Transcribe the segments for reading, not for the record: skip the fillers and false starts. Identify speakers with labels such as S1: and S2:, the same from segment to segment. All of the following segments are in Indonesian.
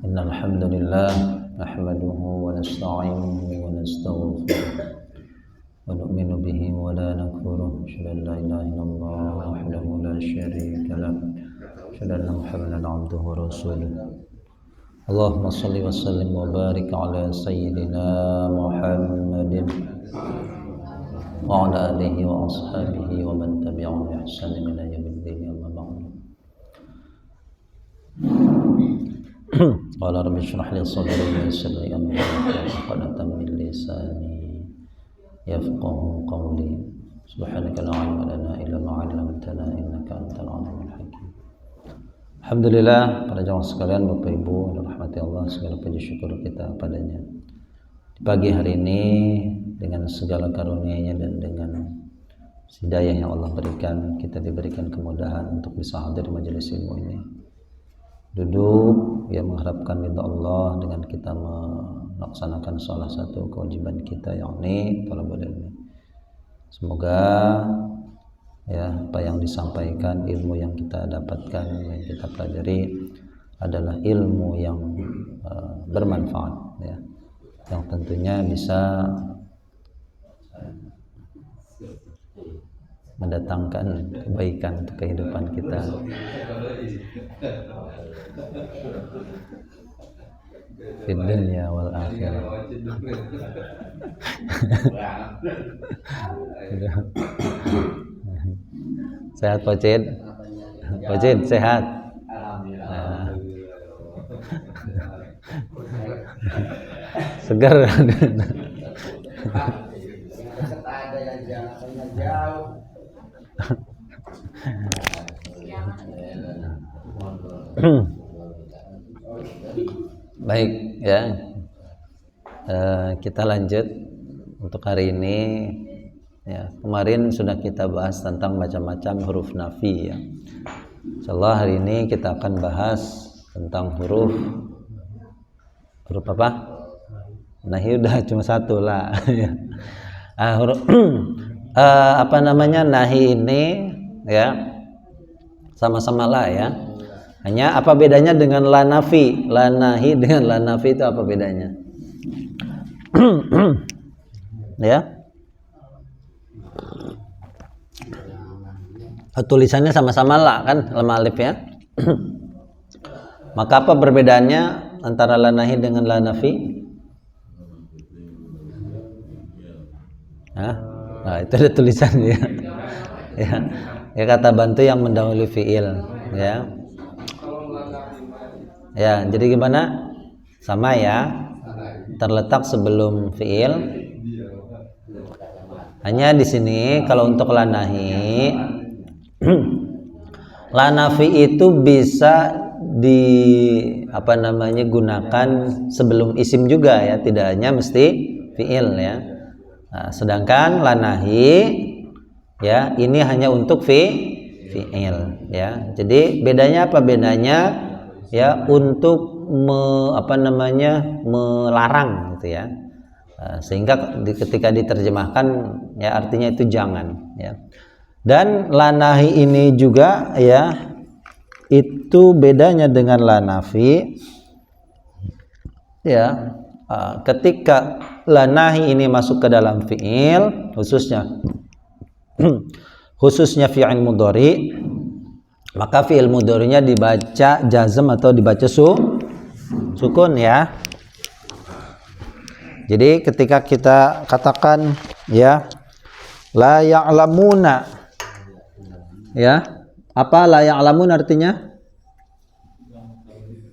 S1: إن الحمد لله نحمده ونستعينه ونستغفره ونؤمن به ولا نكفره أشهد أن لا إله إلا الله وحده لا شريك له أشهد أن محمدا عبده ورسوله اللهم صل وسلم وبارك على سيدنا محمد وعلى آله وأصحابه ومن تبعهم بإحسان إلى يوم الدين أما بعد قال رب اشرح لي صدري ويسر لي أمري واحلل عقدة من لساني يفقهوا قولي سبحانك لا علم لنا إلا ما علمتنا إنك أنت العليم الحكيم. Alhamdulillah, para jamaah sekalian, Bapak Ibu yang rahmati Allah, segala puji syukur kita padanya. Di pagi hari ini dengan segala karunia-Nya dan dengan hidayah yang Allah berikan, kita diberikan kemudahan untuk bisa hadir di majelis ilmu ini. Duduk yang mengharapkan ridha Allah dengan kita melaksanakan salah satu kewajiban kita, yakni thalabul ilmi. Semoga apa yang disampaikan, ilmu yang kita dapatkan, yang kita pelajari adalah ilmu yang bermanfaat, yang tentunya bisa mendatangkan kebaikan untuk kehidupan kita. Di dunia wal akhirah. Sehat Pak Cid? Pak Cid sehat? Segar. Baik ya, kita lanjut untuk hari ini. Kemarin sudah kita bahas tentang macam-macam huruf nafi ya. Insyaallah hari ini kita akan bahas tentang huruf apa? Nahi udah cuma satu lah. Huruf nahi ini ya sama-sama la ya. Hanya apa bedanya dengan la nafi? La nahi dengan la nafi itu apa bedanya? Ya. Tulisannya sama-sama la kan, lam alif ya. Maka apa perbedaannya antara la nahi dengan la nafi? Nah, itu ada tulisannya. Ya kata bantu yang mendahului fiil ya. Ya, jadi gimana? Sama ya. Terletak sebelum fiil. Hanya di sini kalau untuk la nahi, la nafi itu bisa gunakan sebelum isim juga ya, tidak hanya mesti fiil ya. Nah, sedangkan la nahi ya ini hanya untuk fiil ya. Jadi bedanya apa? Bedanya ya untuk melarang gitu ya. Sehingga ketika diterjemahkan ya artinya itu jangan ya. Dan la nahi ini juga ya itu bedanya dengan la nafi ya. Ketika la nahi ini masuk ke dalam fiil khususnya fi'il mudhari, maka fi'il mudhari'nya dibaca jazm atau dibaca sukun ya. Jadi ketika kita katakan ya la ya'lamuna ya, apa la ya'lamun artinya?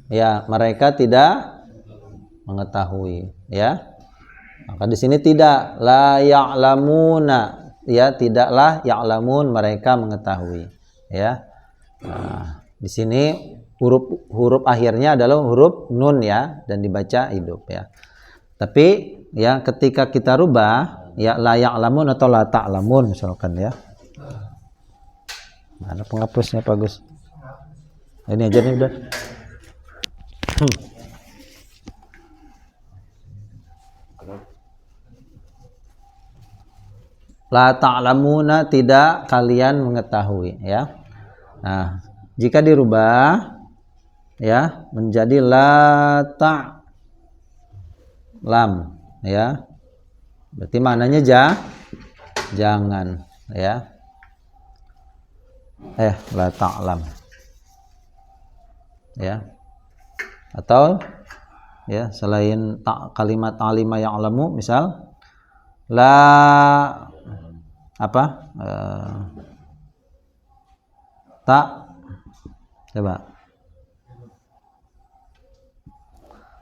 S1: Ya, mereka tidak mengetahui ya. Maka di sini tidak la ya'lamuna ya, tidaklah ya'lamun mereka mengetahui ya. Nah, di sini huruf akhirnya adalah huruf nun ya, dan dibaca hidup ya. Tapi ya ketika kita rubah ya la ya'lamun atau la ta'lamun misalkan ya. Mana penghapusnya Pak Gus? Ini aja nih udah. La ta'lamuna tidak kalian mengetahui ya. Nah, jika dirubah ya menjadi la ta'lam ya. Berarti maknanya jangan ya. La ta'lam ya. Atau ya selain kalimat alima ya'lamu misal la apa? Tak coba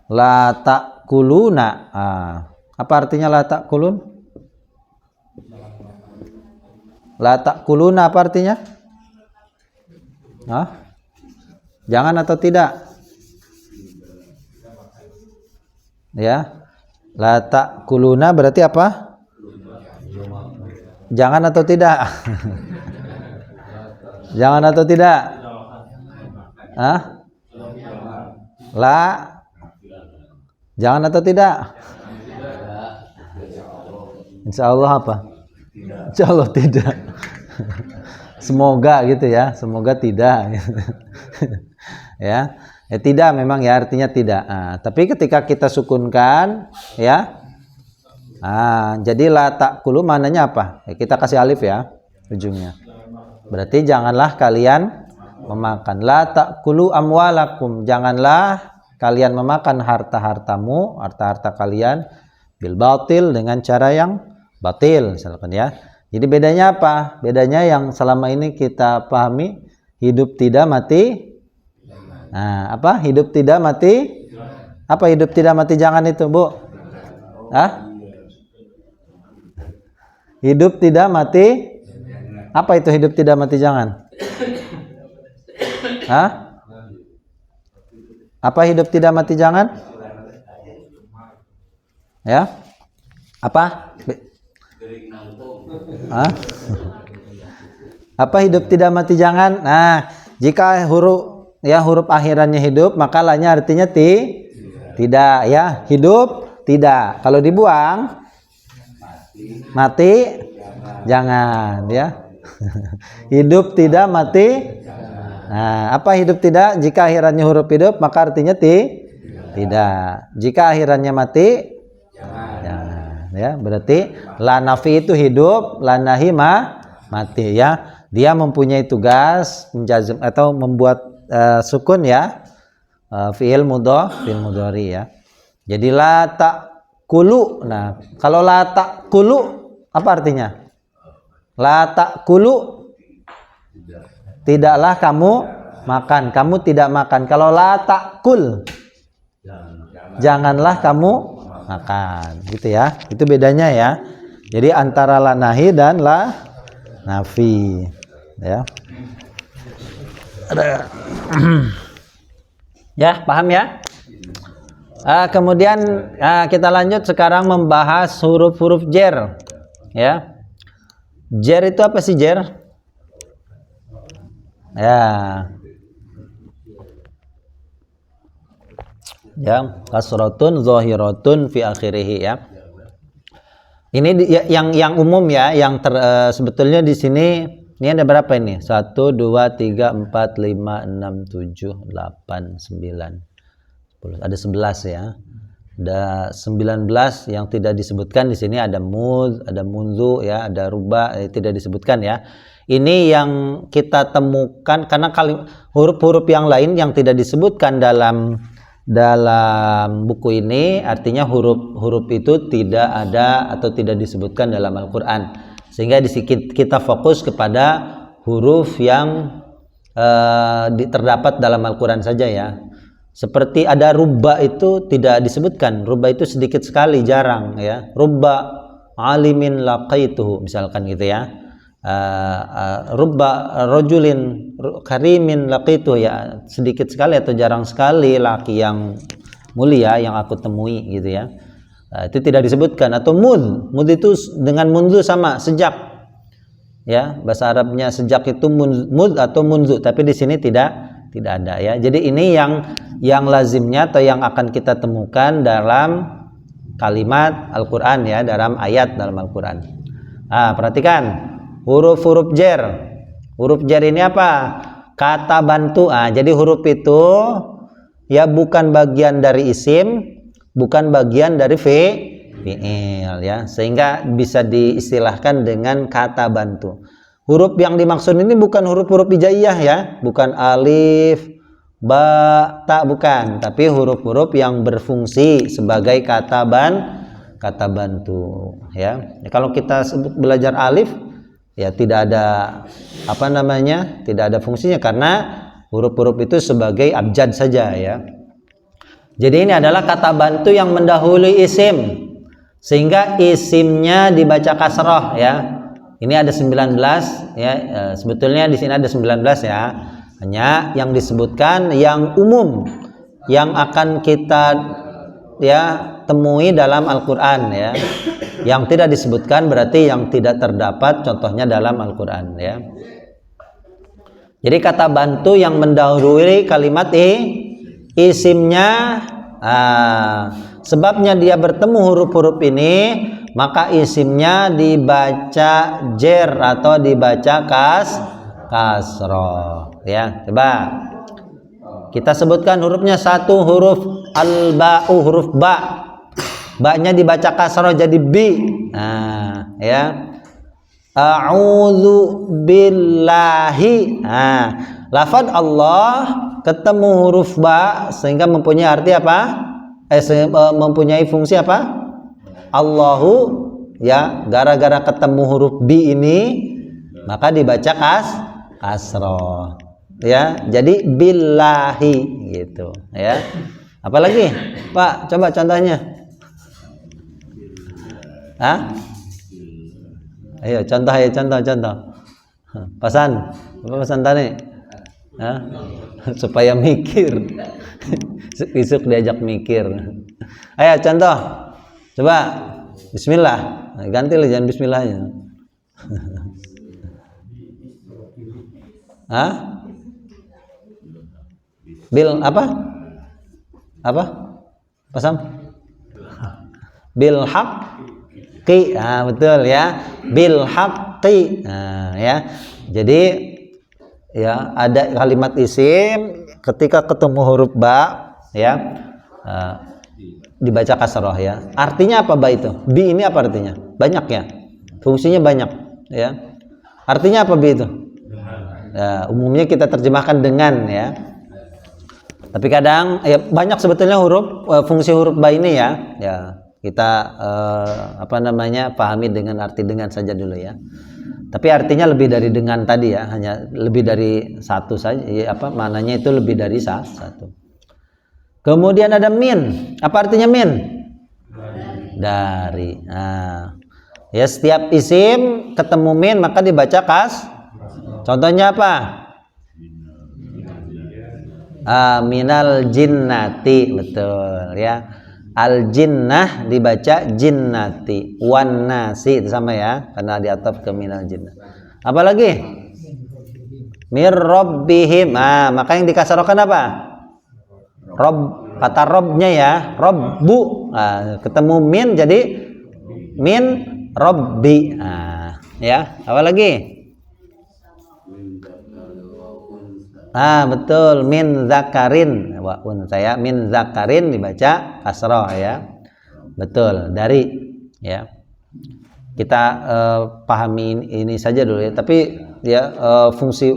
S1: la ta'kuluna. Apa artinya la ta'kulun? La ta'kuluna apa artinya? Jangan atau tidak? Ya. La ta'kuluna berarti apa? Jangan atau tidak? Jangan atau tidak? La jangan atau tidak? Insya Allah apa? Insya Allah tidak. Semoga gitu ya. Semoga tidak. Ya. Tidak memang ya artinya tidak. Tapi ketika kita sukunkan ya. Jadi la ta'kulu maknanya apa? Kita kasih alif ya ujungnya. Berarti janganlah kalian memakan. La ta'kulu amwalakum. Janganlah kalian memakan harta-hartamu, harta-harta kalian bil batil dengan cara yang batil misalkan ya. Jadi bedanya apa? Bedanya yang selama ini kita pahami hidup tidak mati. Apa? Hidup tidak mati. Apa hidup tidak mati jangan itu, Bu? Hidup tidak mati. Apa itu hidup tidak mati jangan? Apa hidup tidak mati jangan? Ya? Apa? Apa hidup tidak mati jangan? Jika huruf akhirannya hidup, maka lanya artinya tidak ya. Hidup tidak. Kalau dibuang mati jangan ya. Hidup tidak mati. Apa hidup tidak? Jika akhirannya huruf hidup, maka artinya tidak. Jika akhirannya mati jangan ya. Berarti la nafi itu hidup, la nahi mati ya. Dia mempunyai tugas menjazm atau membuat sukun ya. Fi'il mudhari ya. Jadi la ta'kulu. Nah, kalau la ta'kulu apa artinya? La ta'kulu tidaklah kamu makan. Kamu tidak makan. Kalau la ta'kul janganlah kamu makan. Gitu ya. Itu bedanya ya. Jadi antara la nahi dan la nafi ya. Ya, paham ya? Kemudian kita lanjut sekarang membahas huruf-huruf jer. Ya. Jer itu apa sih jer? Ya. Ya, kasratun zahiratun fi akhirih ya. Ini yang umum ya, yang sebetulnya di sini ini ada berapa ini? 1 2 3 4 5 6 7 8 9 10. Ada 11 ya. Ada 19 yang tidak disebutkan di sini, ada mud, ada munzu ya, ada ruba tidak disebutkan ya. Ini yang kita temukan karena huruf-huruf yang lain yang tidak disebutkan dalam buku ini artinya huruf itu tidak ada atau tidak disebutkan dalam Al-Qur'an. Sehingga kita fokus kepada huruf yang terdapat dalam Al-Qur'an saja ya. Seperti ada rubba itu tidak disebutkan. Rubba itu sedikit sekali, jarang ya. Rubba alimin laqaituhu misalkan gitu ya. Rubba rajulin karimin laqitu ya, sedikit sekali atau jarang sekali laki yang mulia yang aku temui gitu ya. Itu tidak disebutkan. Atau mud itu dengan munzu sama, sejak ya, bahasa Arabnya sejak itu mud atau munzu, tapi di sini tidak ada ya. Jadi ini yang lazimnya atau yang akan kita temukan dalam kalimat Al-Qur'an ya, dalam ayat dalam Al-Qur'an. Perhatikan huruf-huruf jer. Huruf jer ini apa? Kata bantu. Jadi huruf itu
S2: ya bukan bagian dari isim, bukan bagian dari fi'il ya, sehingga bisa diistilahkan dengan kata bantu. Huruf yang dimaksud ini bukan huruf-huruf hijaiyah ya, bukan alif, ba, ta, bukan, tapi huruf-huruf yang berfungsi sebagai kata bantu ya. Kalau kita belajar alif ya tidak ada tidak ada fungsinya karena huruf-huruf itu sebagai abjad saja ya. Jadi ini adalah kata bantu yang mendahului isim sehingga isimnya dibaca kasroh ya. Ini ada 19 ya, sebetulnya di sini ada 19 ya. Hanya yang disebutkan yang umum yang akan kita ya temui dalam Al-Qur'an ya. Yang tidak disebutkan berarti yang tidak terdapat contohnya dalam Al-Qur'an ya. Jadi kata bantu yang mendahului kalimat isimnya, sebabnya dia bertemu huruf-huruf ini, maka isimnya dibaca jer atau dibaca kasroh ya. Coba kita sebutkan hurufnya. Satu huruf al-ba'u, huruf ba. Ba-nya dibaca kasroh jadi bi. Ya. A'udzu billahi. Lafaz Allah ketemu huruf ba sehingga mempunyai arti apa? Mempunyai fungsi apa? Allahu ya, gara-gara ketemu huruf bi ini maka dibaca kasroh ya. Jadi billahi gitu ya. Apalagi Pak, coba contohnya. Ayo contoh. Pesan apa pesan tadi? Supaya mikir. Besok diajak mikir. Ayo contoh. Coba bismillah. Ganti lah, jangan bismillahnya. Bil apa? Pasam? Bil haqqi. Betul ya. Bil haqqi. Ya. Jadi ya ada kalimat isim ketika ketemu huruf ba ya, dibaca kasroh ya. Artinya apa ba itu? Bi ini apa artinya? Banyak ya. Fungsinya banyak ya. Artinya apa bi itu? Ya, umumnya kita terjemahkan dengan ya. Tapi kadang ya banyak sebetulnya fungsi huruf ba ini ya. Ya, kita pahami dengan arti dengan saja dulu ya. Tapi artinya lebih dari dengan tadi ya, hanya lebih dari satu saja ya, maknanya itu lebih dari satu. Kemudian ada min. Apa artinya min? Dari. Ya, setiap isim ketemu min maka dibaca Contohnya apa? Minal jinnati, betul ya. Al jinnah dibaca jinnati, wan nasi itu sama ya, karena diataf ke minal jinnah. Apalagi? Mir rabbihim. Maka yang dikasarkan apa? Rob, kata robnya ya, robbu. Ketemu min jadi min robbi. Ya, apalagi? Betul, min zakarin wa unsa ya, min zakarin dibaca kasroh ya. Betul, dari ya. Kita pahami ini saja dulu ya, tapi ya fungsi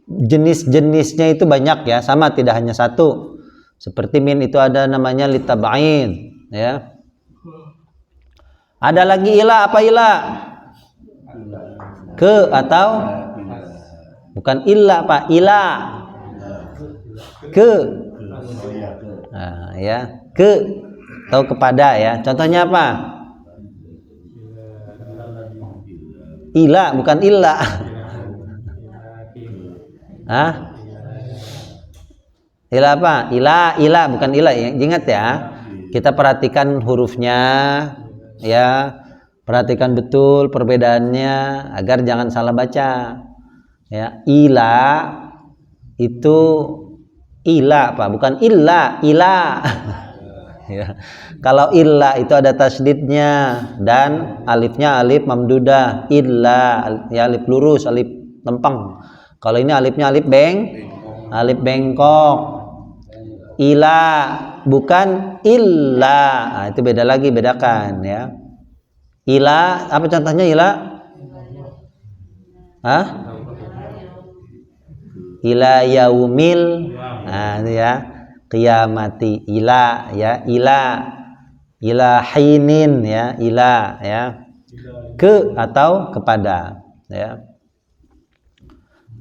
S2: jenis-jenisnya itu banyak ya, sama tidak hanya satu. Seperti min itu ada namanya litab'in ya. Ada lagi ila, apa ila? Ke atau bukan illa Pak, ila. Ke. Ya, ke atau kepada ya. Contohnya apa? Ila bukan illa. Ila apa? Ila bukan ila ya. Ingat ya. Kita perhatikan hurufnya ya. Perhatikan betul perbedaannya agar jangan salah baca. Ya, ila itu ila Pak, bukan illa, ila. Ya. Kalau illa itu ada tasydidnya dan alifnya alif mamdudah, illa ya, alif lurus, alif lempeng. Kalau ini alifnya alif bengkok. ila, bukan illa. Nah, itu beda lagi, bedakan ya. Ila, apa contohnya ila? Hah? Ila yaumil, nah itu ya, qiyamati. Ila ya, ila hinin ya, ila ya, ke atau kepada ya.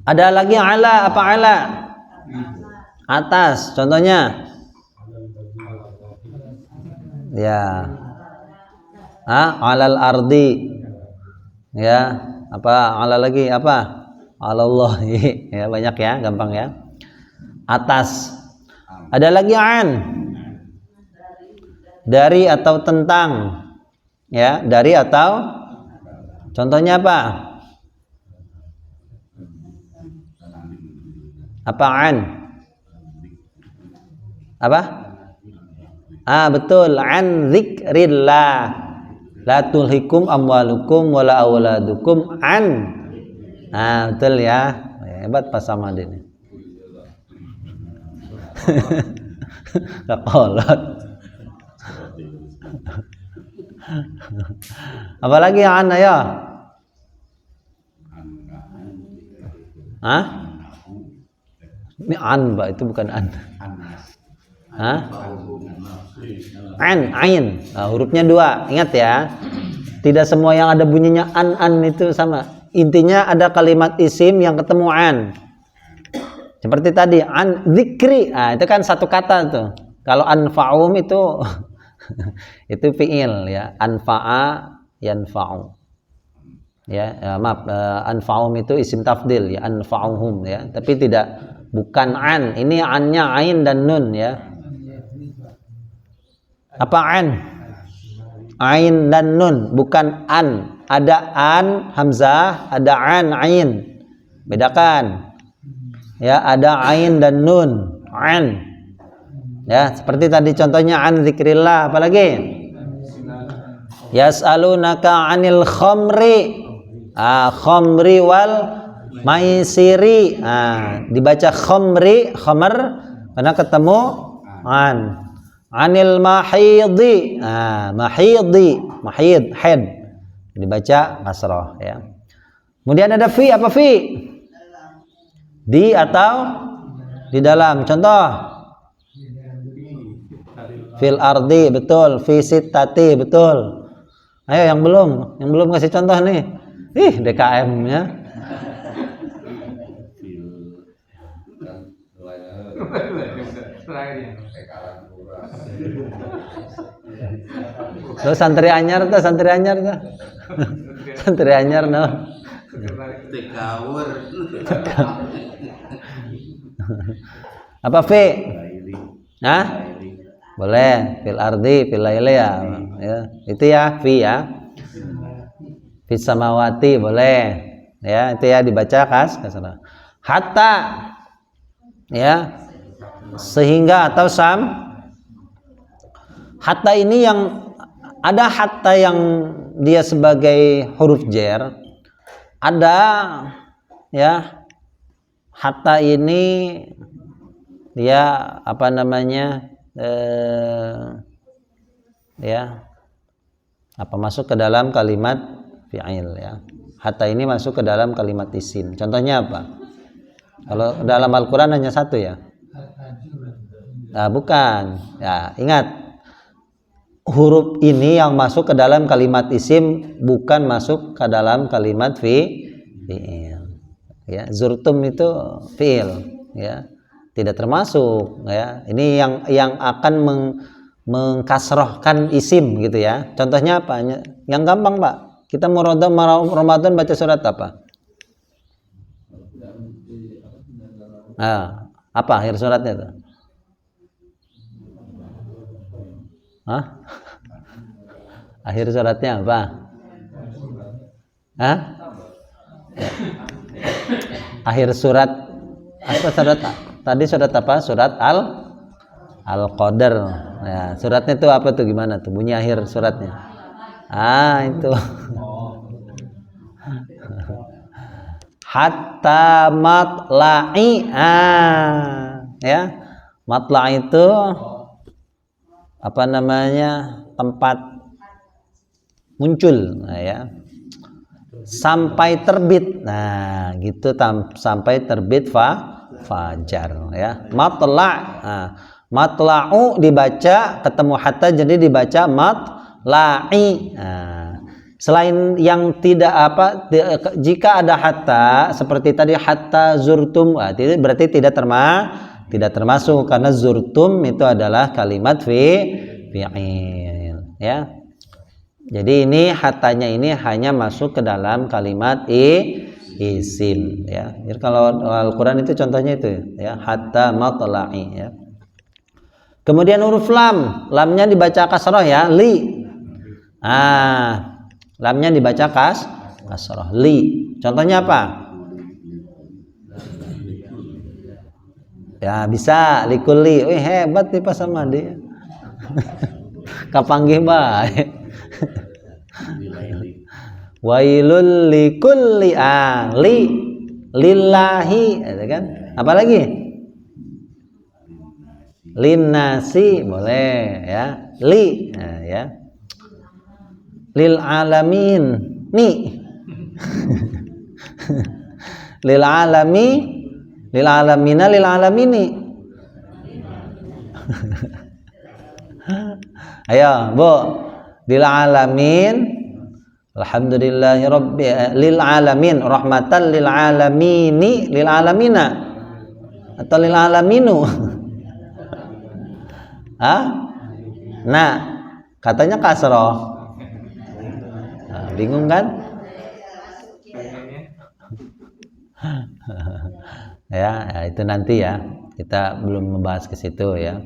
S2: Ada lagi ala, apa ala? Atas, contohnya ya, alal ardi ya, apa ala lagi, apa alallahi ya, banyak ya, gampang ya. Atas. Ada lagi an, dari atau tentang ya, dari atau, contohnya apa? Apaan? Apa? Betul, an dzikrillah. La tulhikum amwalukum wala auladukum an. Betul ya. Hebat Pak Samad ini. Kolot. Apalagi an ayo? Ini an, Pak, itu bukan an. Ain. Hurufnya 2. Ingat ya. Tidak semua yang ada bunyinya an itu sama. Intinya ada kalimat isim yang ketemu an. Seperti tadi an dzikri. Itu kan satu kata tuh. Kalau anfa'um itu itu fi'il ya. Anfa'a yanfa'u. Ya, maaf, anfa'um itu isim tafdil ya, anfa'uhum ya. Tapi bukan an. Ini annya ain dan nun ya. Apa an? Ain dan nun, bukan an. Ada an hamzah, ada an ain. Bedakan. Ya, ada ain dan nun, an. Ya, seperti tadi contohnya an dzikrillah, apalagi? Yas'alunaka 'anil khamri. Khamri wal maisiri. Dibaca khamri, khamar karena ketemu an. Anil mahidi, mahid, head, dibaca kasrah ya. Kemudian ada fi, apa fi? Di atau di dalam. Contoh fil ardi, betul. Fi sittati, betul. Ayo yang belum kasih contoh nih. DKM-nya. Lo santri anyar tuh. Santri anyar no. Apa fi? Boleh, fil ardi, fil laili ya. Itu ya fi ya. Fis samawati boleh. Ya, itu ya dibaca kasrah. Hatta ya. Sehingga atau sam. Hatta ini yang ada hatta yang dia sebagai huruf jar. Ada ya, hatta ini dia apa namanya? Ya. Apa masuk ke dalam kalimat fi'il ya. Hatta ini masuk ke dalam kalimat isim. Contohnya apa? Kalau dalam Al-Qur'an hanya satu ya. Bukan. Ya, ingat. Huruf ini yang masuk ke dalam kalimat isim, bukan masuk ke dalam kalimat fi'il. Ya, zurtum itu fi'il ya. Tidak termasuk ya. Ini yang akan mengkasrohkan isim gitu ya. Contohnya apa? Yang gampang, Pak. Kita mau Ramadan baca surat apa? Apa akhir suratnya tuh? Akhir suratnya apa? Akhir surat apa surat? Tadi surat apa? Surat Al-Qadar. Ya, suratnya itu apa tuh, gimana tuh bunyi akhir suratnya? Itu. Hatta matla'i ya. Matla itu apa namanya? Tempat muncul, nah, ya. Sampai terbit. Nah, gitu sampai terbit fajar, ya. Matla. Nah, matla'u dibaca ketemu hatta jadi dibaca matla'i. Nah, selain yang tidak jika ada hatta seperti tadi hatta zurtum, berarti tidak termasuk karena zurtum itu adalah kalimat fi'il, ya. Jadi ini hatanya ini hanya masuk ke dalam kalimat isim, ya. Jadi kalau Al-Qur'an itu contohnya itu, ya, hatta matla'i, ya. Kemudian huruf lam, lamnya dibaca kasrah, ya, li. Lamnya dibaca kasrah, li. Contohnya apa? Ya bisa likulli. Wih, hebat nih Pak Samadi. Kapanggih bae. Wailul likulli lillahi, kan? Apa lagi? Linnasi boleh, ya. Nah, ya. Lil alamin ni. Lil alamina lil alamini. Ayo, Bu. Lil alamin alhamdulillahi lil alamin rahmatan lil alamini lil alamina atau lil alaminu. Nah, katanya kasroh. Nah, bingung kan? Ya, itu nanti, ya. Kita belum membahas ke situ, ya.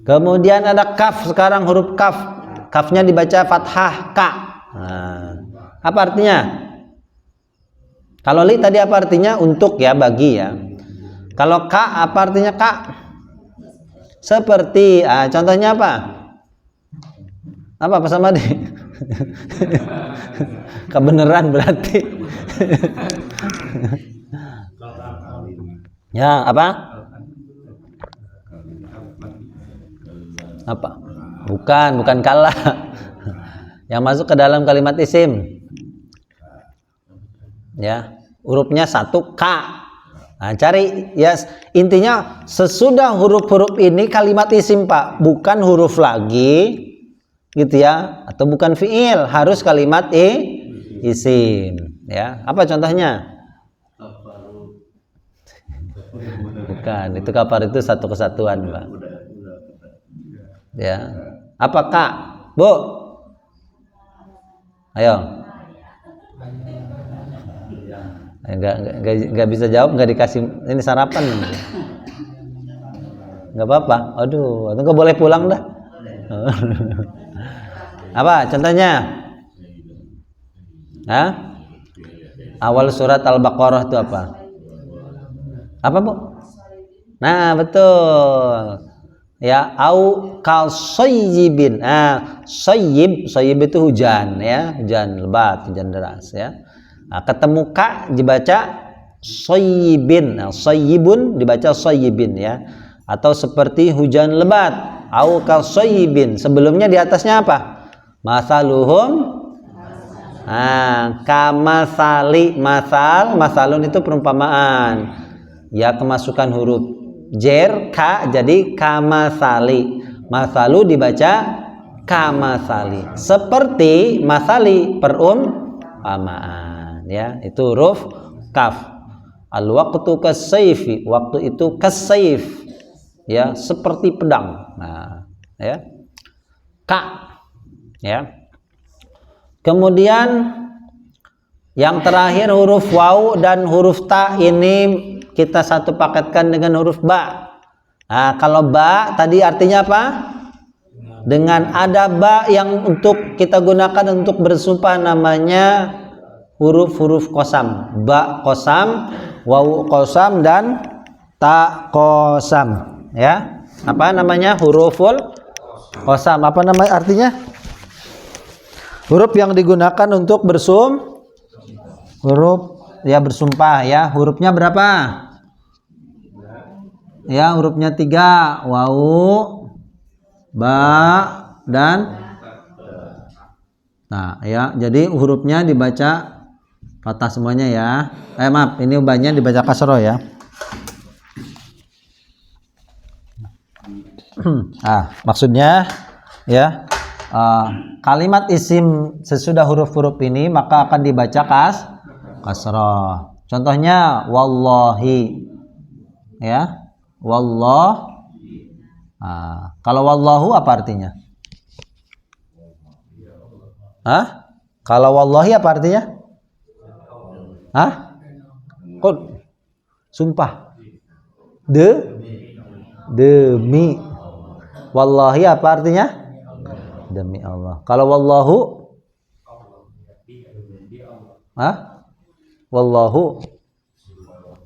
S2: Kemudian ada kaf, sekarang huruf kaf. Kafnya dibaca fathah ka. Nah, apa artinya? Kalau li tadi apa artinya? Untuk, ya, bagi, ya. Kalau ka apa artinya ka? Seperti, contohnya apa? Apa sama di? Kebenaran berarti. Ya, apa? Apa? Bukan kalah. Yang masuk ke dalam kalimat isim. Ya, hurufnya satu ka. Nah, cari, ya, intinya sesudah huruf-huruf ini kalimat isim, Pak, bukan huruf lagi, gitu, ya, atau bukan fiil, harus kalimat isim, ya. Apa contohnya? Bukan, itu kapar itu satu kesatuan, Pak. Ya, apa Kak? Bu? Ayo. Nggak bisa jawab, nggak dikasih ini sarapan. Nggak apa-apa. Aduh, nggak boleh pulang dah. Apa contohnya? Awal surat Al-Baqarah itu apa? Apa, Bu? Nah, betul. Ya, au kasayyibin. Sayyib itu hujan, ya, hujan lebat, hujan deras, ya. Nah, ketemu ka dibaca sayyibin. Nah, sayyibun dibaca sayyibin, ya. Atau seperti hujan lebat, au kasayyibin. Sebelumnya di atasnya apa? Masaluhum kamasali. Masalun itu perumpamaan. Ya, kemasukan huruf jer ka jadi kamasali. Masalu dibaca kamasali. Seperti masali perumpamaan. Ya, itu huruf kaf. Al waqtu kasayfi, waktu itu kasayf, ya, seperti pedang. Nah, ya, ka, ya. Kemudian yang terakhir huruf waw dan huruf ta, ini kita satu paketkan dengan huruf ba. Nah, kalau ba tadi artinya apa? Dengan ada ba yang untuk kita gunakan untuk bersumpah, namanya huruf-huruf qasam. Ba qasam, waw qasam, dan ta qasam, ya. Apa namanya? Huruful qasam. Apa namanya artinya? Huruf yang digunakan untuk huruf, ya, bersumpah, ya. Hurufnya berapa? ya hurufnya 3, wau, ba, dan nah ya, jadi hurufnya dibaca fathah semuanya ya. Maaf, ini banyak dibaca kasroh ya. Maksudnya ya, kalimat isim sesudah huruf-huruf ini maka akan dibaca kasroh. Contohnya wallahi ya, wallah. Kalau wallahu apa artinya? Kalau wallahi apa artinya? Kok sumpah? Demi. Wallahi apa artinya? Demi Allah. Kalau wallahu?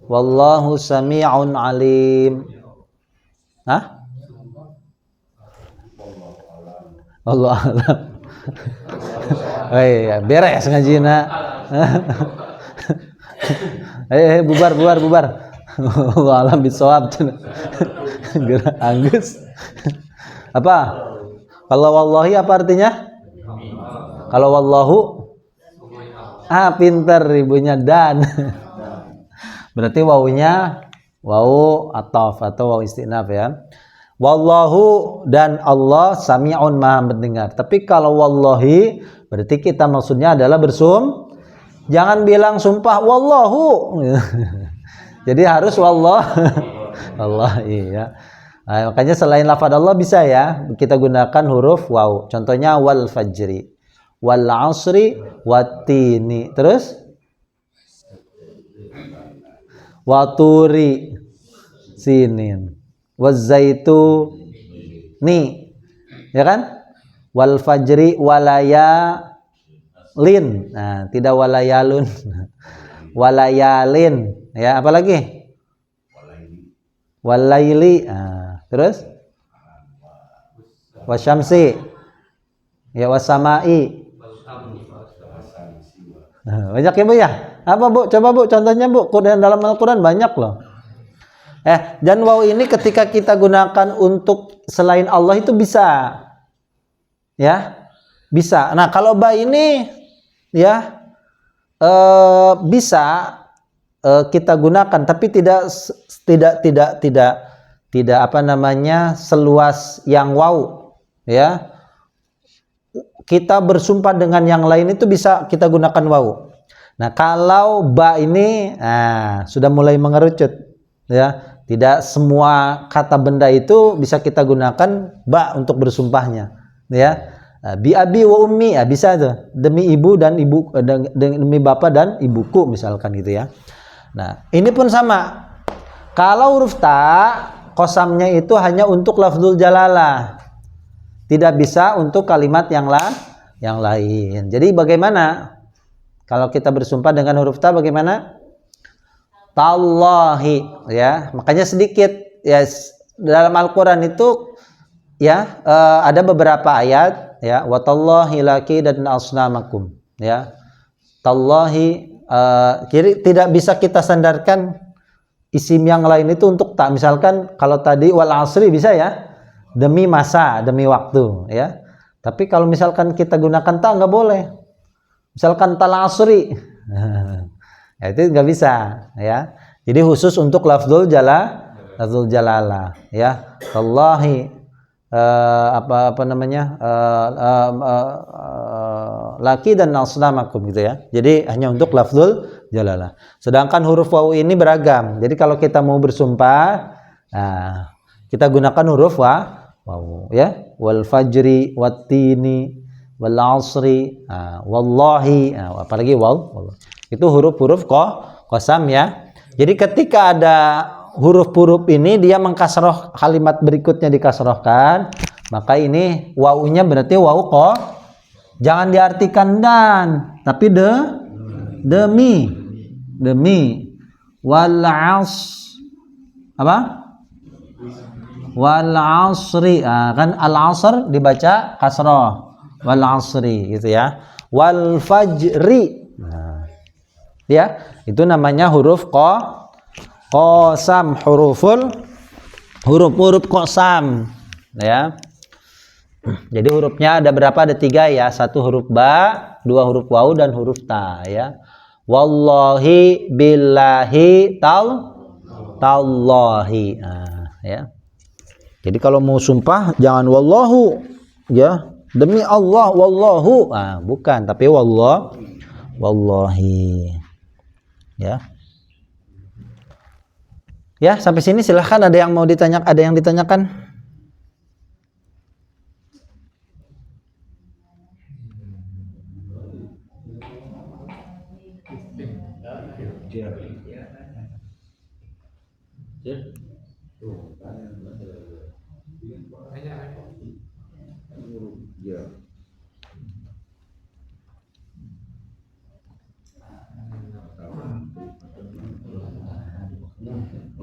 S2: Wallahu sami'un alim. Allah alam. Beres ngajina. Bubar. Allah alam bisawab. Gerak anggus. Apa? Kalau wallahi apa artinya? Kalau wallahu? Pinter ibunya dan. Berarti wawunya wawu ataf atau wawu istinaf ya. Wallahu dan Allah sami'un maha mendengar. Tapi kalau wallahi berarti kita maksudnya adalah jangan bilang sumpah wallahu. Jadi harus wallah. Allah iya. Makanya selain lafaz Allah bisa ya kita gunakan huruf waw. Contohnya wal fajri, wal asri, wattini. Terus waturi sinin, wazaituni, ya kan? Wal fajri walayalin. Nah, tidak walayalun. Walayalin, ya, apalagi? Walaili. Terus? Wasyamsi. Ya, wasamai. Banyak ya, Bu ya? Apa, Bu? Coba, Bu, contohnya, Bu. Dalam Al-Qur'an banyak loh. Dan waw ini ketika kita gunakan untuk selain Allah itu bisa. Ya. Bisa. Nah, kalau ba ini ya bisa kita gunakan tapi tidak apa namanya seluas yang waw ya. Kita bersumpah dengan yang lain itu bisa kita gunakan waw. Nah, kalau ba ini sudah mulai mengerucut ya. Tidak semua kata benda itu bisa kita gunakan ba untuk bersumpahnya ya. Bi abi wa ummi bisa tuh, demi ibu dan ibu, demi bapak dan ibuku misalkan gitu ya. Nah, ini pun sama. Kalau huruf ta qasamnya itu hanya untuk lafzul jalalah. Tidak bisa untuk kalimat yang lain. Jadi bagaimana? Kalau kita bersumpah dengan huruf ta bagaimana? Tallahi ya. Makanya sedikit ya dalam Al-Qur'an itu ya ada beberapa ayat ya, wa tallahi laki dan asnamakum ya. Tallahi kiri tidak bisa kita sandarkan isim yang lain itu untuk tak. Misalkan kalau tadi wal asri bisa ya, demi masa, demi waktu ya. Tapi kalau misalkan kita gunakan ta nggak boleh. Misalkan tal asri. Ya, itu nggak bisa ya. Jadi khusus untuk lafzul jalalah ya. Tallahi apa namanya laki dan asnamakum gitu ya. Jadi hanya untuk lafzul jalalah. Sedangkan huruf waw ini beragam. Jadi kalau kita mau bersumpah, kita gunakan huruf waw ya. Wal fajri, wattini, wal asri, wallahi, apalagi waw. Itu huruf-huruf qasam ya. Jadi ketika ada huruf-huruf ini dia mengkasroh, kalimat berikutnya dikasrohkan, maka ini wawunya berarti waw jangan diartikan dan, tapi demi wal asri, kan al asr dibaca kasroh, wal asri gitu ya. Wal fajri, ya itu namanya huruf qasam, huruful huruf-huruf qasam ya. Jadi hurufnya ada berapa? Ada 3 ya. 1 huruf ba, 2 huruf waw dan huruf ta ya. Wallahi billahi tallahi. Nah, ya. Jadi kalau mau sumpah jangan wallahu ya. Demi Allah wallahu. Ah, bukan, tapi wallahi. Ya. Ya, sampai sini silahkan ada yang mau ditanyakan, ada yang ditanyakan?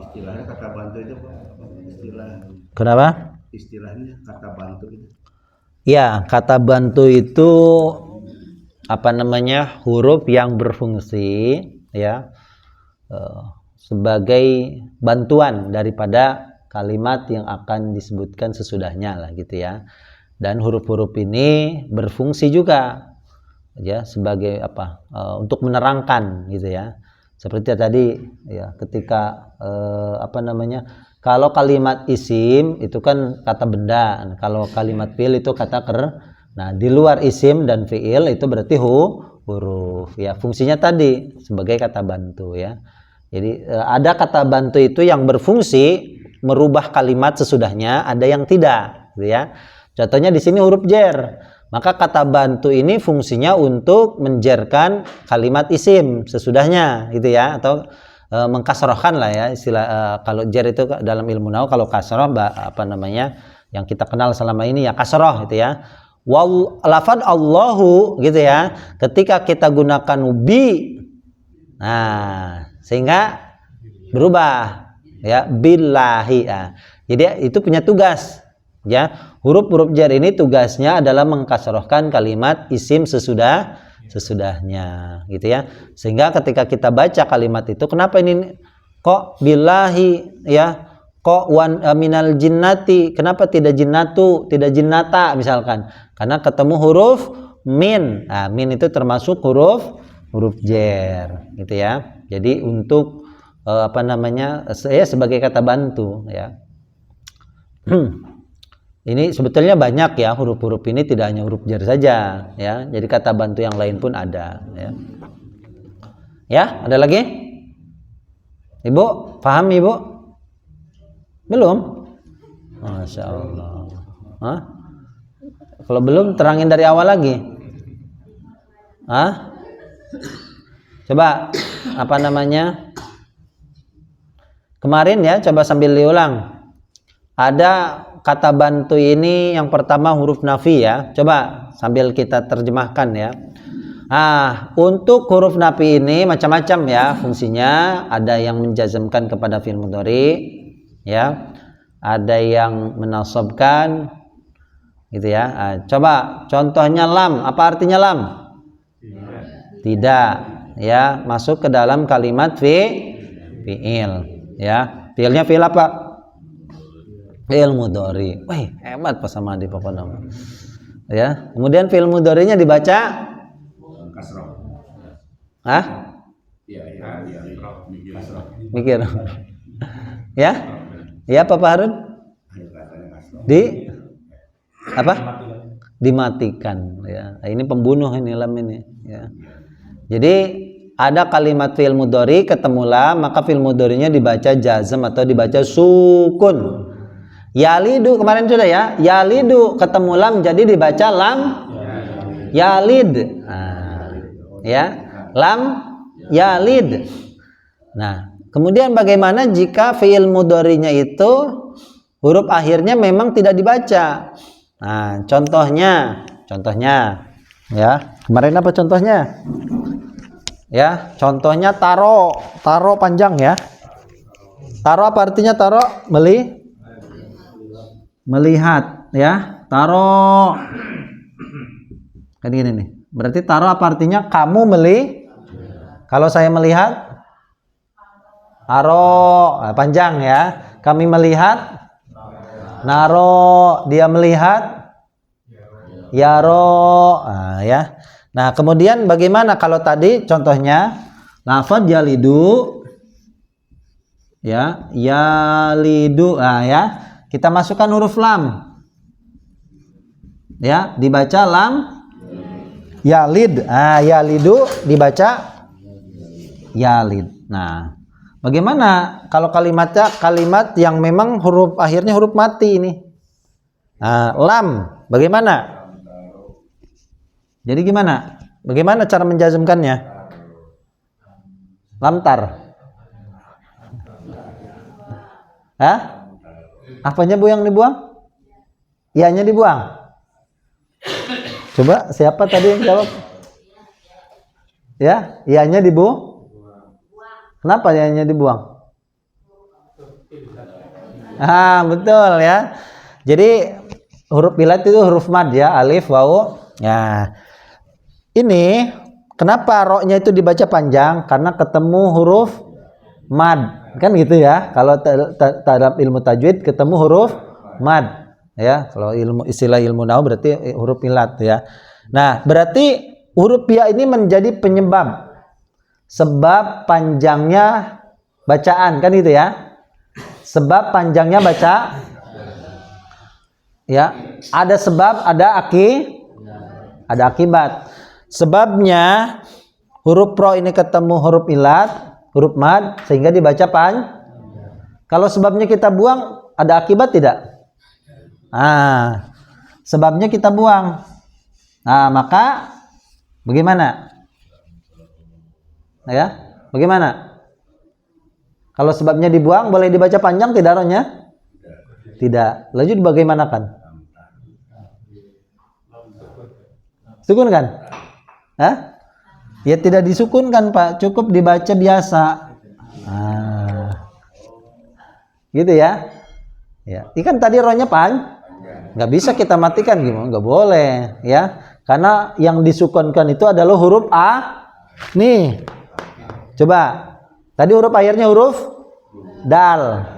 S3: Istilahnya kata bantu itu
S2: Kenapa?
S3: istilahnya kata bantu itu.
S2: Ya, kata bantu itu apa namanya? Huruf yang berfungsi ya sebagai bantuan daripada kalimat yang akan disebutkan sesudahnya lah gitu ya. Dan huruf-huruf ini berfungsi juga ya sebagai apa? Untuk menerangkan gitu ya. Seperti tadi ya ketika apa namanya? Kalau kalimat isim itu kan kata benda, kalau kalimat fiil itu kata Nah, di luar isim dan fiil itu berarti huruf ya. Fungsinya tadi sebagai kata bantu ya. Jadi ada kata bantu itu yang berfungsi merubah kalimat sesudahnya, ada yang tidak gitu ya. Contohnya di sini huruf jer. Maka kata bantu ini fungsinya untuk menjerkan kalimat isim sesudahnya gitu ya, atau mengkasrohkan lah ya istilah kalau jer itu dalam ilmu nahwu, kalau kasroh apa namanya yang kita kenal selama ini ya kasroh gitu ya. Lafad Allahu gitu ya, ketika kita gunakan bi, nah sehingga berubah ya billahi ya. Jadi itu punya tugas ya. Huruf-huruf jar ini tugasnya adalah mengkasrohkan kalimat isim sesudahnya gitu ya. Sehingga ketika kita baca kalimat itu, kenapa ini kok billahi ya, kok minal jinnati, kenapa tidak jinnatu, tidak jinnata misalkan, karena ketemu huruf min. Nah, min itu termasuk huruf jar gitu ya. Jadi untuk apa namanya ya sebagai kata bantu ya. Ini sebetulnya banyak ya, huruf-huruf ini tidak hanya huruf jar saja ya. Jadi kata bantu yang lain pun ada ya. Ya, ada lagi? Ibu, paham Ibu? Belum? Masya Allah. Hah? Kalau belum terangin dari awal lagi. Hah? Coba apa namanya? Kemarin ya, coba sambil diulang. Ada kata bantu ini yang pertama huruf nafi ya. Coba sambil kita terjemahkan ya. Untuk huruf nafi ini macam-macam ya fungsinya. Ada yang menjazmkan kepada fi'il mudhari ya. Ada yang menasabkan gitu ya. Coba contohnya lam, apa artinya lam? Tidak ya, masuk ke dalam kalimat fi'il ya. Fi'ilnya fi'il apa? Fi'il mudhari. Wih, hebat Pak Samadi pokoknya. Ya, kemudian fi'il mudharinya dibaca
S3: Kasroh.
S2: Hah?
S3: Iya, kasroh.
S2: Mikir. Ya? Ya, Pak Harun? Di apa? Dimatikan ya. Ini pembunuh ini lam ini ya. Jadi ada kalimat fi'il mudhari ketemu lam, maka fi'il mudharinya dibaca jazm atau dibaca sukun. Yalidu kemarin sudah ya, yalidu ketemu lam jadi dibaca lam yalid. Nah, ya, lam yalid. Nah, kemudian bagaimana jika fi'il mudhari'nya itu huruf akhirnya memang tidak dibaca? Nah, contohnya ya. Kemarin apa contohnya? Ya, contohnya taro panjang ya. Taro apa artinya taro? Melihat ya, taro kan gini nih, berarti taro apa artinya? Kamu kalau saya melihat taro panjang ya, kami melihat Naro, dia melihat. Yaro, ya. Nah, kemudian bagaimana kalau tadi contohnya lafaz yalidu, ya, yalidu, ya. Kita masukkan huruf lam. Ya, dibaca lam yalid. Yalidu dibaca yalid. Nah, bagaimana kalau kalimatnya kalimat yang memang huruf akhirnya huruf mati ini? Lam, bagaimana? Jadi gimana? Bagaimana cara menjazmkannya? Lamtar. Apanya Bu yang dibuang? Ianya dibuang. Coba siapa tadi yang jawab? Ya, ianya dibuang. Kenapa ianya dibuang? Betul ya. Jadi huruf ilat itu huruf mad ya, alif, wawu. Nah, ini kenapa ro-nya itu dibaca panjang? Karena ketemu huruf mad, kan gitu ya. Kalau dalam ilmu tajwid ketemu huruf mad. Ya, kalau istilah ilmu nahwu berarti huruf ilat ya. Nah, berarti huruf ya ini menjadi penyebab sebab panjangnya bacaan, kan gitu ya. Sebab panjangnya baca. Ya, ada sebab, ada akibat. Sebabnya huruf ro ini ketemu huruf ilat, huruf mad sehingga dibaca Kalau sebabnya kita buang, ada akibat tidak? Sebabnya kita buang. Maka bagaimana? Ya, bagaimana? Kalau sebabnya dibuang, boleh dibaca panjang tidak rohnya? Tidak. Lanjut bagaimana kan? Sukun kan? Ya tidak disukunkan Pak, cukup dibaca biasa. Gitu ya? Ya, ikan tadi rohnya nggak bisa kita matikan gimana? Nggak boleh ya, karena yang disukunkan itu adalah huruf A. Nih, coba tadi huruf akhirnya huruf dal.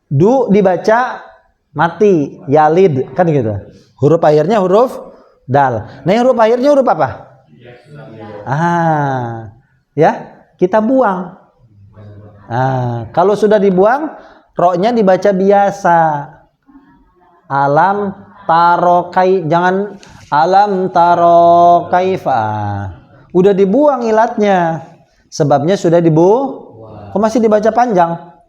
S2: Du dibaca mati, yalid, kan gitu. Huruf akhirnya huruf dal. Nah, huruf akhirnya huruf apa? Ya, kita buang. Kalau sudah dibuang, ro-nya dibaca biasa. Alam tarokai, jangan alam tarokaifa. Udah dibuang ilatnya. Sebabnya sudah dibuang. Kok masih dibaca panjang?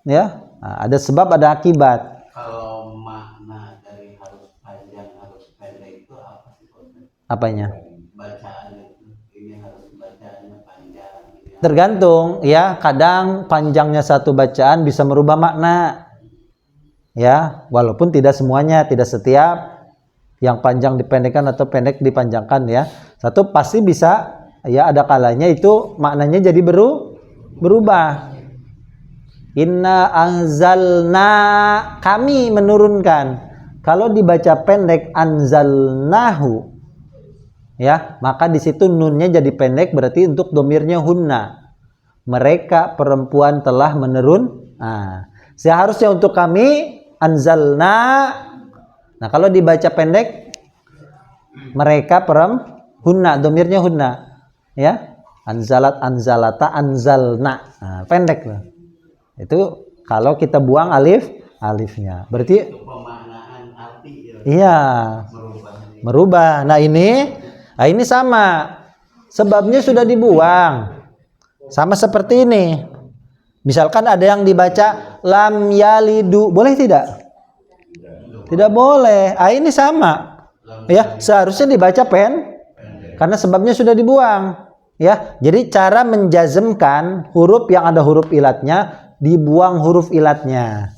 S2: Ya, ada sebab, ada akibat.
S4: Kalau makna dari harus panjang harus pendek itu apa sih?
S2: Apanya?
S4: Bacaan itu, ini harus bacaannya panjang.
S2: Tergantung ya, kadang panjangnya satu bacaan bisa merubah makna. Ya, walaupun tidak semuanya, tidak setiap yang panjang dipendekkan atau pendek dipanjangkan ya. Satu pasti bisa ya, ada kalanya itu maknanya jadi berubah. Inna anzalna, kami menurunkan. Kalau dibaca pendek anzalnahu ya, maka di situ nunnya jadi pendek, berarti untuk domirnya hunna. Mereka perempuan telah menurun. Seharusnya untuk kami anzalna. Nah, kalau dibaca pendek mereka hunna, domirnya hunna. Ya. Anzalat, anzalata, anzalna. Pendek loh. Itu kalau kita buang alifnya. Berarti
S4: Itu pemaknaan arti ya.
S2: Iya. Merubah. Nah, ini sama. Sebabnya sudah dibuang. Sama seperti ini. Misalkan ada yang dibaca lam yalidu, boleh tidak? Tidak boleh. Ini sama. Ya, seharusnya dibaca karena sebabnya sudah dibuang. Ya, jadi cara menjazmkan huruf yang ada huruf ilatnya, dibuang huruf ilatnya.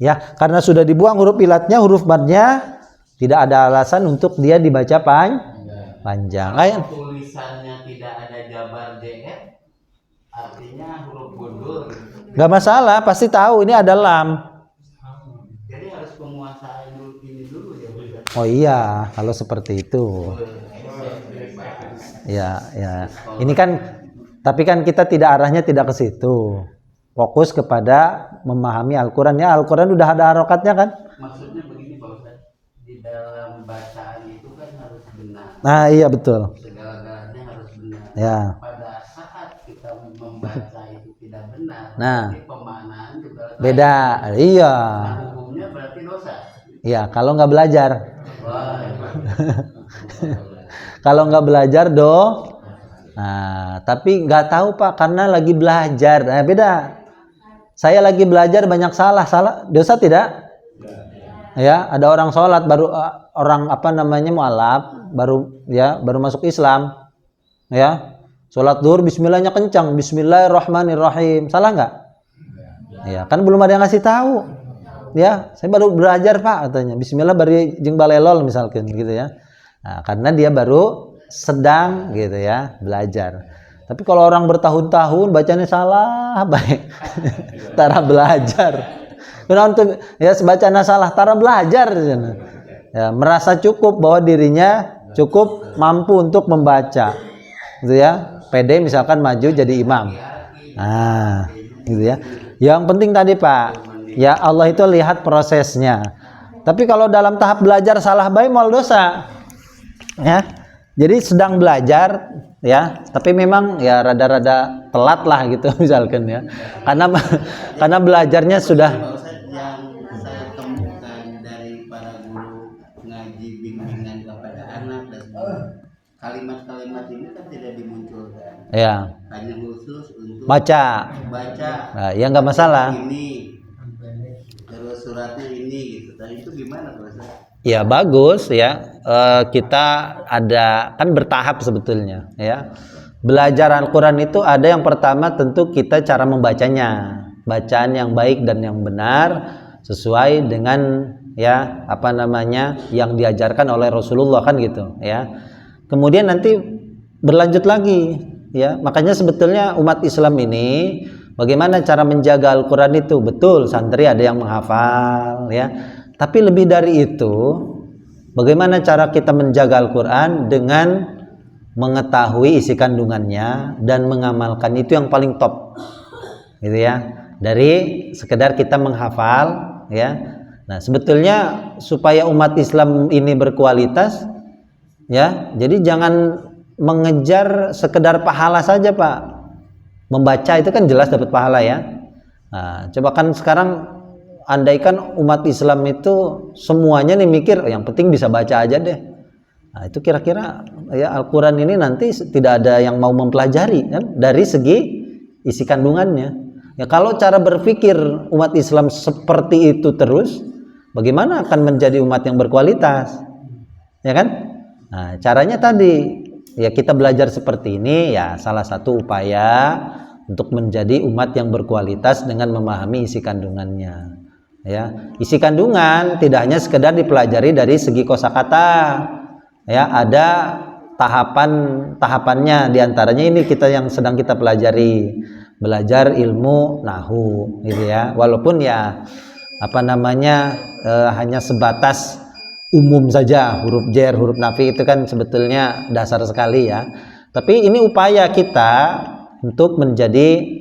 S2: Ya, karena sudah dibuang huruf ilatnya, huruf madnya, tidak ada alasan untuk dia dibaca panjang.
S4: Tulisannya tidak ada jabar JR, artinya huruf gundul.
S2: Gak masalah, pasti tahu ini ada lam.
S4: Jadi harus penguasaan ini dulu ya.
S2: Oh iya, kalau seperti itu. Ya. Ini kan, tapi kan kita tidak arahnya tidak ke situ. fokus kepada memahami Al-Quran. Ya, Al-Quran udah ada harokatnya kan?
S4: Maksudnya begini Pak Ustaz, di dalam bacaan itu kan harus benar.
S2: Nah iya betul.
S4: Segala-galanya harus benar.
S2: Ya.
S4: Pada saat kita membaca itu tidak benar,
S2: Nah.
S4: berarti pemaknaan juga
S2: Beda. Iya.
S4: Nah, hukumnya berarti dosa.
S2: Iya, kalau nggak belajar.
S4: Wah.
S2: Kalau nggak belajar Nah, tapi nggak tahu Pak karena lagi belajar. Nah, beda. Saya lagi belajar banyak salah dosa tidak? Ya, ada orang sholat baru orang mualaf baru masuk Islam. Ya, sholat zuhur bismillahnya kencang, bismillahirrahmanirrahim. Salah nggak? Ya, kan belum ada yang ngasih tahu. Ya, saya baru belajar Pak katanya. Bismillah bari jeung balelol misalkan gitu ya. Nah, karena dia baru sedang gitu ya belajar. Tapi kalau orang bertahun-tahun bacanya salah baik. Tara belajar. Untuk ya sebacana salah tara belajar. Ya, merasa cukup bahwa dirinya cukup mampu untuk membaca. Gitu ya. Pede misalkan maju jadi imam. Nah, gitu ya. Yang penting tadi Pak, ya Allah itu lihat prosesnya. Tapi kalau dalam tahap belajar salah baik mal dosa. Ya. Jadi sedang belajar ya, tapi memang ya rada-rada telat lah gitu misalkan ya. Karena belajarnya sudah
S4: Yang saya temukan dari para guru ngaji bimbingan kepada anak dan kalimat-kalimat ini kan tidak dimunculkan.
S2: ya
S4: Hanya khusus untuk
S2: baca.
S4: Nah,
S2: Ya nggak masalah.
S4: Ini terus suratnya ini gitu. Dan itu gimana Pak Ustaz?
S2: Ya bagus ya. Kita ada kan bertahap sebetulnya ya. Belajar Al-Quran itu ada yang pertama tentu kita cara membacanya, bacaan yang baik dan yang benar sesuai dengan ya yang diajarkan oleh Rasulullah kan gitu ya. Kemudian nanti berlanjut lagi ya. Makanya sebetulnya umat Islam ini bagaimana cara menjaga Al-Quran itu betul santri ada yang menghafal ya. Tapi lebih dari itu, bagaimana cara kita menjaga Al-Quran dengan mengetahui isi kandungannya dan mengamalkan itu yang paling top, gitu ya. Dari sekedar kita menghafal, ya. Nah, sebetulnya supaya umat Islam ini berkualitas, ya. Jadi jangan mengejar sekedar pahala saja, Pak. Membaca itu kan jelas dapat pahala ya. Nah, coba kan sekarang andaikan umat Islam itu semuanya nih mikir yang penting bisa baca aja deh. Nah, itu kira-kira ya Al-Quran ini nanti tidak ada yang mau mempelajari kan dari segi isi kandungannya. Ya kalau cara berpikir umat Islam seperti itu terus, bagaimana akan menjadi umat yang berkualitas? Ya kan? Nah, caranya tadi ya kita belajar seperti ini ya salah satu upaya untuk menjadi umat yang berkualitas dengan memahami isi kandungannya. Ya, isi kandungan tidak hanya sekedar dipelajari dari segi kosakata. Ya, ada tahapannya diantaranya ini yang sedang kita pelajari, belajar ilmu nahu gitu ya. Walaupun ya hanya sebatas umum saja, huruf jar, huruf nafi itu kan sebetulnya dasar sekali ya. Tapi ini upaya kita untuk menjadi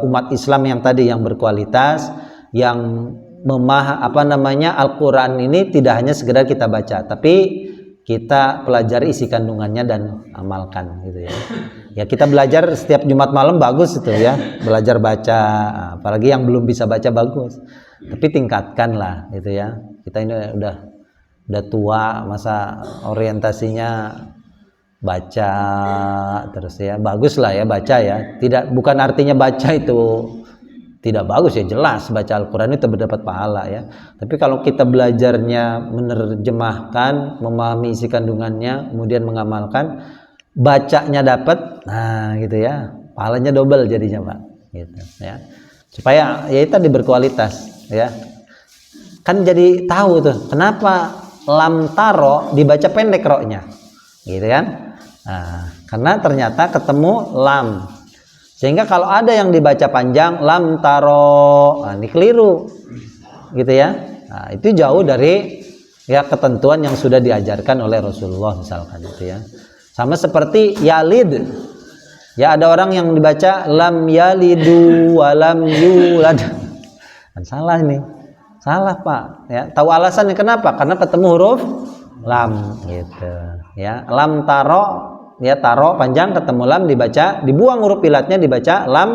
S2: umat Islam yang tadi yang berkualitas, yang Al-Quran ini tidak hanya sekedar kita baca, tapi kita pelajari isi kandungannya dan amalkan gitu ya. Ya kita belajar setiap Jumat malam bagus itu ya, belajar baca, apalagi yang belum bisa baca bagus. Tapi tingkatkan lah gitu ya. Kita ini udah tua, masa orientasinya baca terus ya, bagus lah ya baca ya. Bukan artinya baca itu tidak bagus ya, jelas baca Al-Quran itu berdapat pahala ya. Tapi kalau kita belajarnya menerjemahkan, memahami isi kandungannya, kemudian mengamalkan, bacanya dapat, nah gitu ya, pahalanya double jadinya Pak, gitu ya. Supaya ya itu tadi berkualitas ya. Kan jadi tahu tuh kenapa lam taro dibaca pendek roknya, gitu kan? Nah, karena ternyata ketemu lam, sehingga kalau ada yang dibaca panjang lam taro, nah, ini keliru gitu ya. Nah, itu jauh dari ya ketentuan yang sudah diajarkan oleh Rasulullah misalkan gitu ya. Sama seperti yalid Ya ada orang yang dibaca lam yalidu wa lam yulad. Kan salah ini. Salah, Pak. Ya, tahu alasannya kenapa? Karena ketemu huruf lam gitu. Ya, lam taro, ya taro panjang ketemu lam dibaca, dibuang huruf ilatnya dibaca lam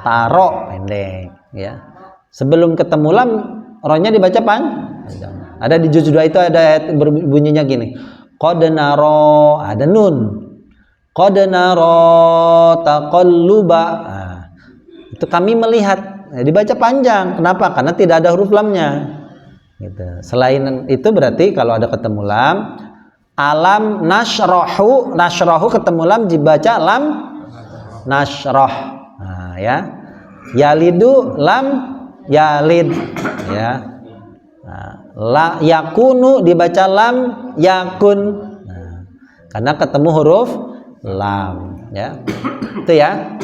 S2: taro pendek, ya. Sebelum ketemu lam rohnya dibaca panjang. Ada di juz 2 itu ada ayat berbunyinya gini. Qad naro, ada nun. Qad naro taqalluba. Nah, itu kami melihat. Nah, dibaca panjang. Kenapa? Karena tidak ada huruf lamnya. Gitu. Selain itu berarti kalau ada ketemu lam, alam nasrohu, nasrohu ketemu lam dibaca lam nasroh. Nah, ya. Yalidu lam yalid, ya. Nah, la yakunu dibaca lam yakun. Nah, karena ketemu huruf lam, ya. Itu ya.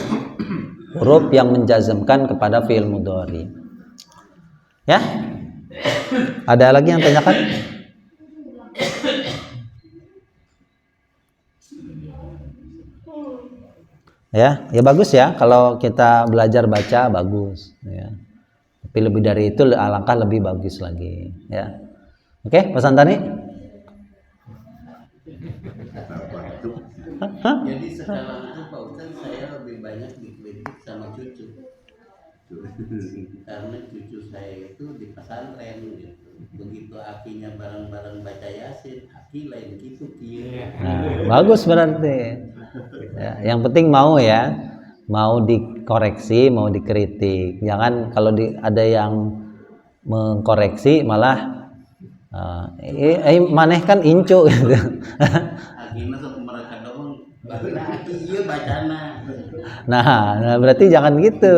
S2: Huruf yang menjazmkan kepada fi'il mudhari. Ya. Ada lagi yang tanyakan? Ya bagus ya kalau kita belajar baca bagus ya. Tapi lebih dari itu alangkah lebih bagus lagi ya. Oke, Pak Santani?
S4: Jadi sekarang itu Pak Ustaz saya lebih banyak dikritik sama cucu. Karena cucu saya itu di pesantren gitu. Begitu akinya bareng-bareng baca Yasin, aki lain gitu kia.
S2: Nah, bagus berarti. Ya, yang penting mau ya, mau dikoreksi, mau dikritik. Jangan kalau ada yang mengkoreksi malah maneh kan incu gitu.
S4: Akina sok mereka doang, bagina aki ieu bacana.
S2: Nah, berarti jangan gitu,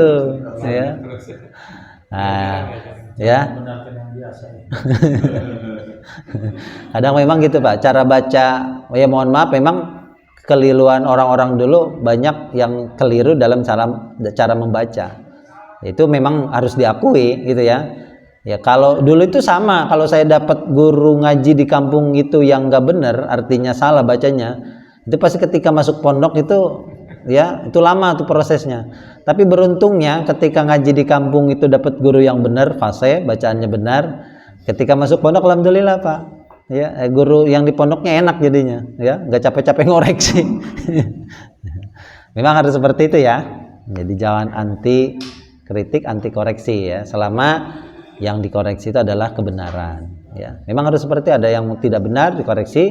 S2: ya. Nah, ya. Kadang memang gitu Pak, cara baca, ya mohon maaf, memang keliruan orang-orang dulu banyak yang keliru dalam cara membaca. Itu memang harus diakui, gitu ya. Ya kalau dulu itu sama, kalau saya dapat guru ngaji di kampung itu yang nggak benar, artinya salah bacanya, itu pasti ketika masuk pondok itu, ya itu lama tuh prosesnya. Tapi beruntungnya ketika ngaji di kampung itu dapat guru yang benar, fasih, bacaannya benar. Ketika masuk pondok, alhamdulillah Pak, ya guru yang di pondoknya enak jadinya, ya nggak capek-capek ngoreksi. Memang harus seperti itu ya. Jadi jangan anti kritik, anti koreksi ya. Selama yang dikoreksi itu adalah kebenaran. Ya, memang harus seperti ada yang tidak benar dikoreksi,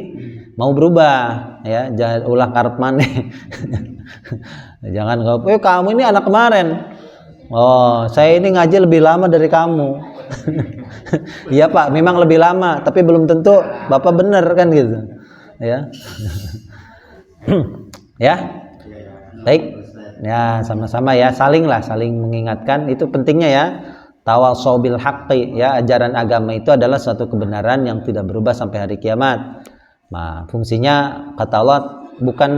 S2: mau berubah, ya jangan ulah karep maneh. Jangan kamu ini anak kemarin. Oh, saya ini ngaji lebih lama dari kamu. Iya Pak, memang lebih lama, tapi belum tentu Bapak benar kan gitu. Ya. Ya. Baik. Ya, sama-sama ya, saling mengingatkan, itu pentingnya ya. Tawasau bil haqqi, ya, ajaran agama itu adalah suatu kebenaran yang tidak berubah sampai hari kiamat. Nah, fungsinya kata Allah bukan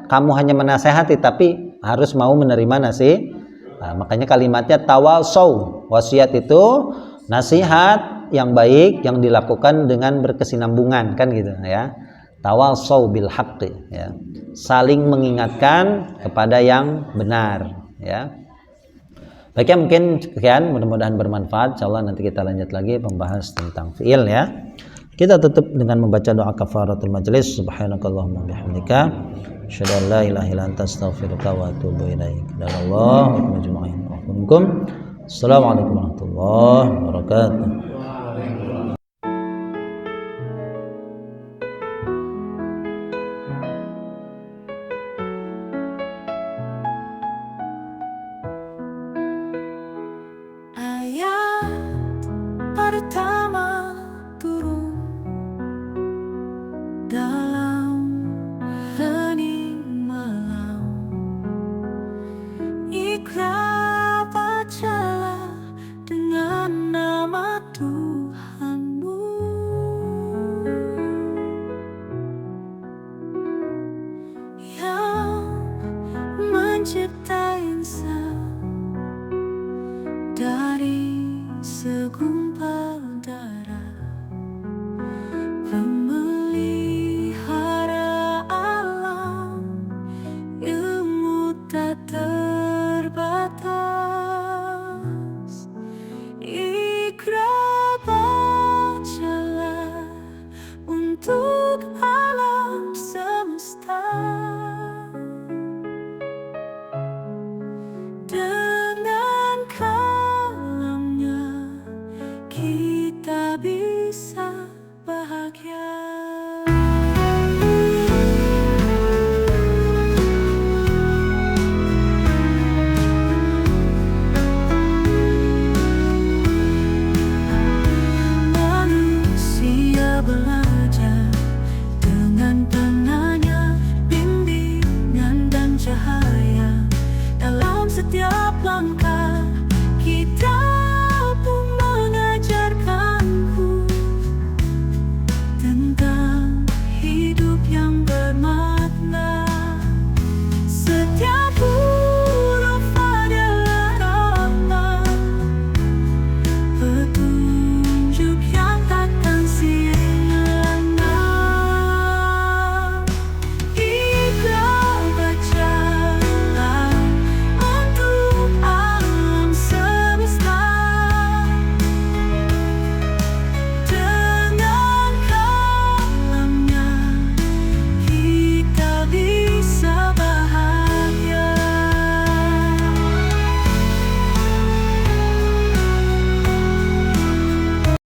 S2: kamu hanya menasehati, tapi harus mau menerima nasihat. Nah, makanya kalimatnya tawasau. Wasiat itu nasihat yang baik yang dilakukan dengan berkesinambungan kan gitu ya. Tawasau bil haqqi, ya. Saling mengingatkan kepada yang benar, ya. Baiknya mungkin sekian, mudah-mudahan bermanfaat. Insyaallah nanti kita lanjut lagi membahas tentang fiil ya. Kita tutup dengan membaca doa kafaratul majlis. Subhanakallahumma bihamdika asyhadu an la ilaha illa anta astaghfiruka wa atubu ilaik. Dallallahu ajma'in. Assalamualaikum warahmatullahi wabarakatuh.
S5: untuk Allah.